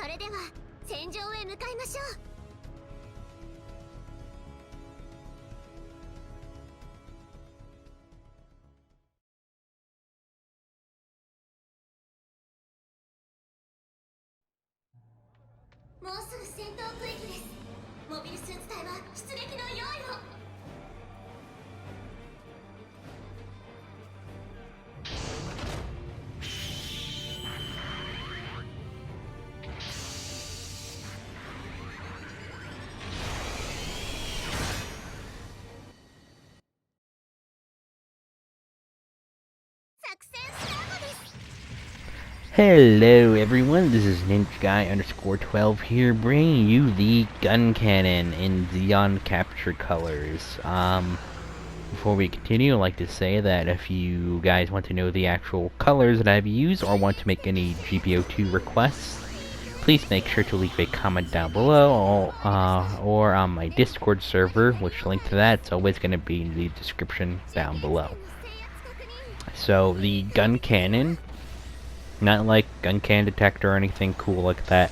れでは戦場へ向かいましょう。もうすぐ戦闘区域です。モビルスーツ隊は出撃の用意を。作戦スタートです。 Hello everyone, this is Ninja_12 here, bringing you the Guncannon in Zeon Capture Colors. Before we continue, I'd like to say that if you guys want to know the actual colors that I've used or want to make any GB02 requests, please make sure to leave a comment down below or on my Discord server, which link to that is always going to be in the description down below. So the Guncannon, not like gun can detector or anything cool like that.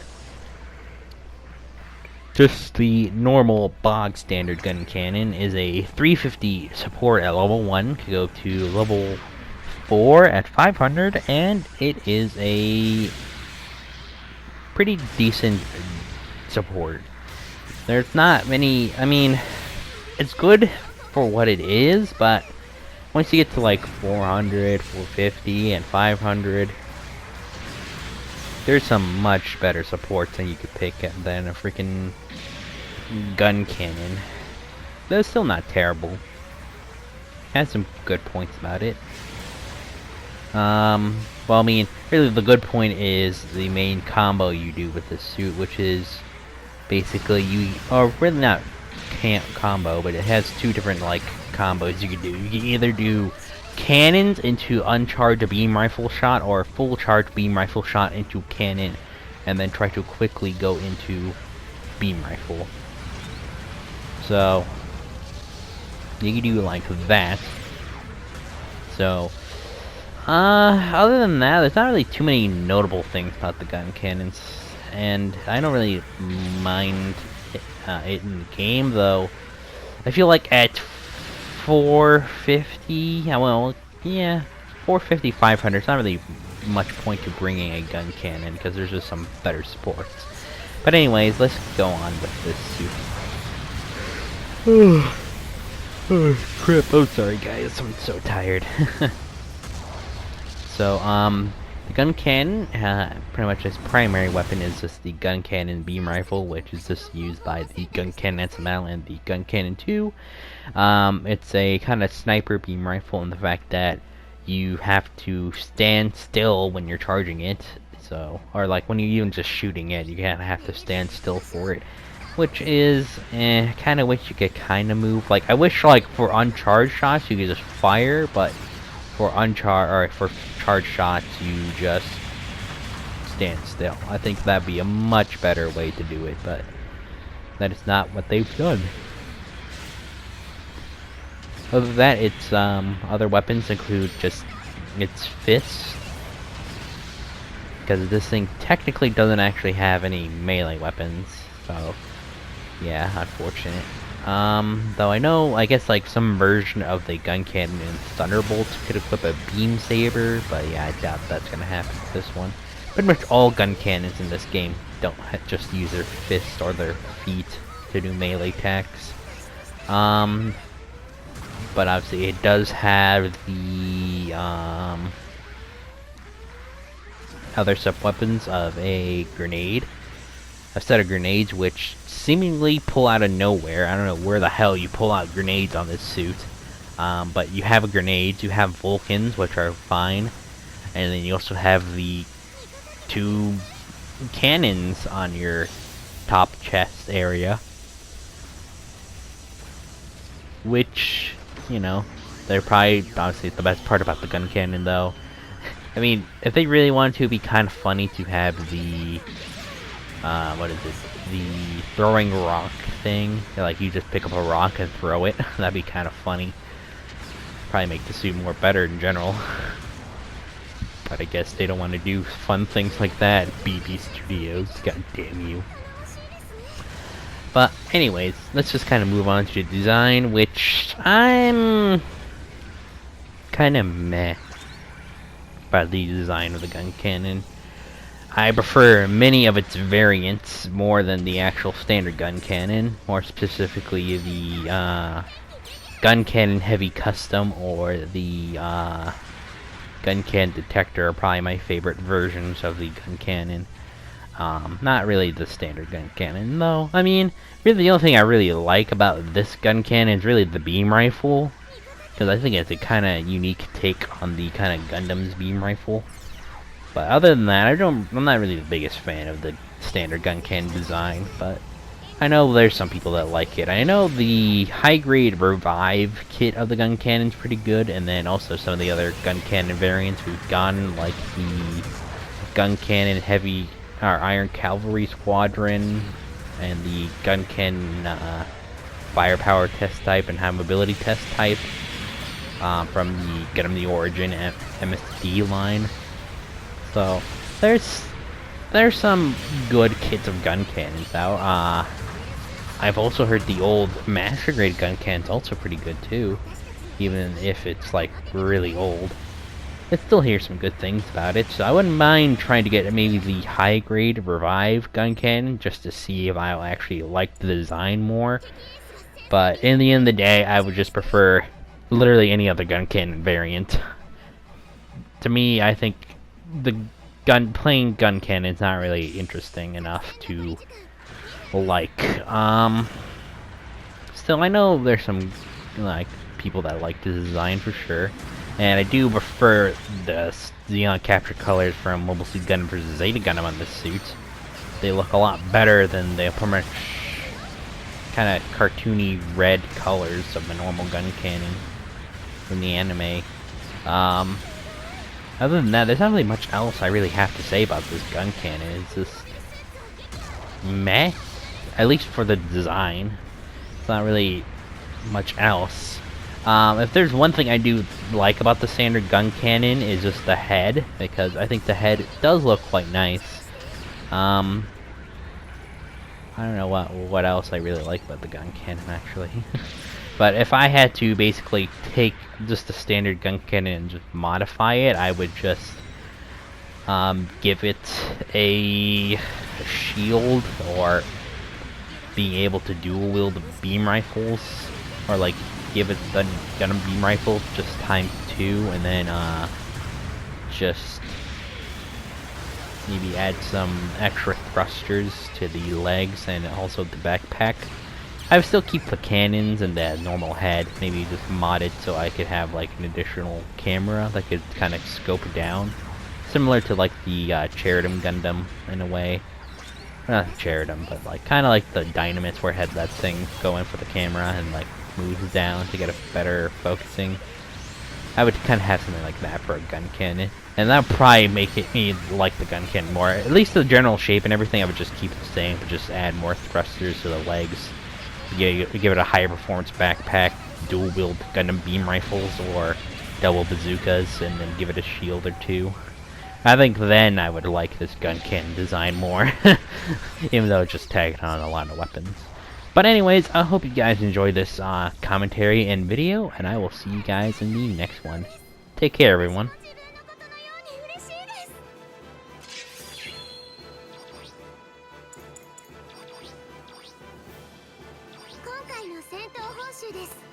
Just the normal bog standard Guncannon is a 350 support at level 1, can go to level 4 at 500, and it is a pretty decent support. There's not many, I mean, it's good for what it is, but once you get to like 400, 450, and 500, there's some much better supports than you could pick than a freaking Guncannon. Though still not terrible. Has some good points about it. Well, I mean, really the good point is the main combo you do with this suit, which is basically really not combo, but it has two different like combos you can do. You can either do cannons into uncharged beam rifle shot or full charged beam rifle shot into cannon, and then try to quickly go into beam rifle. So you can do like that. So other than that, there's not really too many notable things about the gun cannons, and I don't really mind it in the game, though. I feel like at 450, well, yeah, 450, 500, it's not really much point to bringing a gun cannon, because there's just some better supports. But anyways, let's go on with this suit. Oh, crap, oh, sorry guys, I'm so tired. So, the Guncannon, pretty much its primary weapon is just the Guncannon beam rifle, which is just used by the Guncannon SML and the Guncannon 2. It's a kind of sniper beam rifle in the fact that you have to stand still when you're charging it. So, or like when you're even just shooting it, you kind of have to stand still for it. Which is, kind of wish you could kind of move. Like, I wish, like, for uncharged shots, you could just fire, but for charged shots, you just stand still. I think that'd be a much better way to do it, but that is not what they've done. Other than that, its other weapons include just its fists, because this thing technically doesn't actually have any melee weapons, so yeah, unfortunate. Though I guess like some version of the Guncannon in Thunderbolts could equip a beam saber, but yeah, I doubt that's gonna happen with this one. Pretty much all Guncannons in this game don't just use their fists or their feet to do melee attacks. But obviously it does have the other sub-weapons of a grenade. A set of grenades which seemingly pull out of nowhere. I don't know where the hell you pull out grenades on this suit. But you have grenades, you have Vulcans, which are fine. And then you also have the two cannons on your top chest area. Which, you know, they're probably obviously the best part about the Guncannon, though. I mean, if they really wanted to, it'd be kind of funny to have the what is it? The throwing rock thing. Like, you just pick up a rock and throw it. That'd be kind of funny. Probably make the suit more better in general. But I guess they don't want to do fun things like that. BB Studios, god damn you. But anyways, let's just kind of move on to the design, which I'm kind of meh about the design of the Guncannon. I prefer many of its variants more than the actual standard Guncannon, more specifically the Guncannon Heavy Custom or the Guncannon Detector are probably my favorite versions of the Guncannon. Not really the standard Guncannon, though. I mean, really the only thing I really like about this Guncannon is really the beam rifle, because I think it's a kind of unique take on the kind of Gundam's beam rifle. But other than that, I'm not really the biggest fan of the standard Guncannon design, but I know there's some people that like it. I know the high-grade Revive kit of the Guncannon is pretty good, and then also some of the other Guncannon variants we've gotten, like the Guncannon Heavy or Iron Cavalry Squadron, and the Guncannon Firepower test type and High Mobility test type from the Gundam the Origin MSD line. So there's some good kits of Guncannons out. I've also heard the old Master Grade Guncannon's also pretty good too, even if it's like really old. I still hear some good things about it, so I wouldn't mind trying to get maybe the high grade Revive Guncannon just to see if I'll actually like the design more. But in the end of the day, I would just prefer literally any other Guncannon variant. To me, I think the plain Guncannon is not really interesting enough to like. Still, I know there's some like people that like the design for sure, and I do prefer the Zeon capture colors from Mobile Suit Gundam vs. Zeta Gundam on this suit. They look a lot better than the pretty much kind of cartoony red colors of the normal Guncannon from the anime. Other than that, there's not really much else I really have to say about this Guncannon. It's just meh, at least for the design. It's not really much else. If there's one thing I do like about the standard Guncannon is just the head, because I think the head does look quite nice. I don't know what else I really like about the Guncannon actually. But if I had to basically take just the standard Guncannon and just modify it, I would just give it a shield, or being able to dual wield the beam rifles, or like give it the Gundam beam rifle just ×2, and then just maybe add some extra thrusters to the legs and also the backpack. I would still keep the cannons and the normal head, maybe just mod it so I could have like an additional camera that could kind of scope down. Similar to like the Cheridum Gundam in a way. Not Cheridum, but like kind of like the Dynamis where it had that thing going for the camera and like moves down to get a better focusing. I would kind of have something like that for a Guncannon. And that would probably make me like the Guncannon more. At least the general shape and everything I would just keep the same, but just add more thrusters to the legs. Give it a higher performance backpack, dual wield Gundam beam rifles, or double bazookas, and then give it a shield or two. I think then I would like this Guncannon design more, even though it's just tagging on a lot of weapons. But anyways, I hope you guys enjoyed this commentary and video, and I will see you guys in the next one. Take care, everyone. 今回の戦闘報酬です。